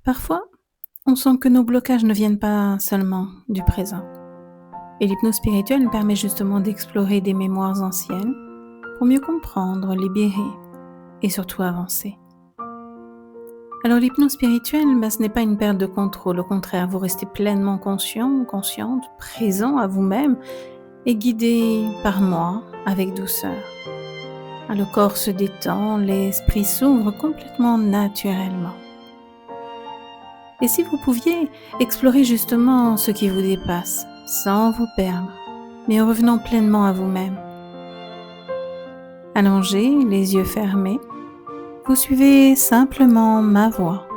Parfois, on sent que nos blocages ne viennent pas seulement du présent. Et l'hypnose spirituelle nous permet justement d'explorer des mémoires anciennes pour mieux comprendre, libérer et surtout avancer. Alors l'hypnose spirituelle, ce n'est pas une perte de contrôle. Au contraire, vous restez pleinement conscient, consciente, présent à vous-même et guidé par moi avec douceur. Le corps se détend, l'esprit s'ouvre complètement naturellement. Et si vous pouviez explorer justement ce qui vous dépasse, sans vous perdre, mais en revenant pleinement à vous-même. Allongé, les yeux fermés, vous suivez simplement ma voix.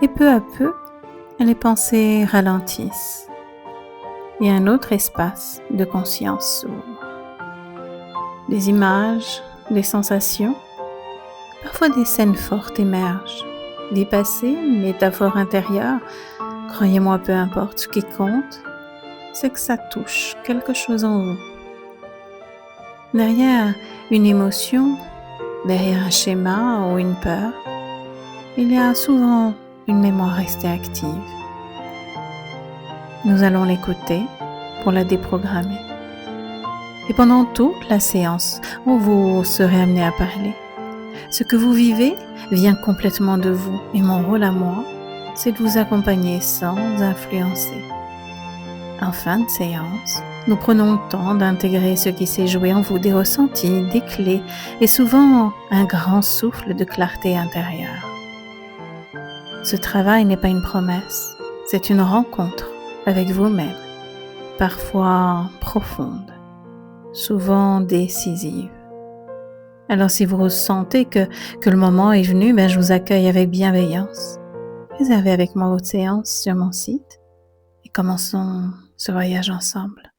Et peu à peu, les pensées ralentissent et un autre espace de conscience s'ouvre. Des images, des sensations, parfois des scènes fortes émergent. Des passés, une métaphore intérieure, croyez-moi, peu importe, ce qui compte, c'est que ça touche quelque chose en vous. Derrière une émotion, derrière un schéma ou une peur, il y a souvent une mémoire restée active. Nous allons l'écouter pour la déprogrammer. Et pendant toute la séance où vous serez amené à parler, ce que vous vivez vient complètement de vous et mon rôle à moi, c'est de vous accompagner sans influencer. En fin de séance, nous prenons le temps d'intégrer ce qui s'est joué en vous, des ressentis, des clés et souvent un grand souffle de clarté intérieure. Ce travail n'est pas une promesse, c'est une rencontre avec vous-même, parfois profonde, souvent décisive. Alors si vous ressentez que le moment est venu, je vous accueille avec bienveillance. Réservez avec moi votre séance sur mon site et commençons ce voyage ensemble.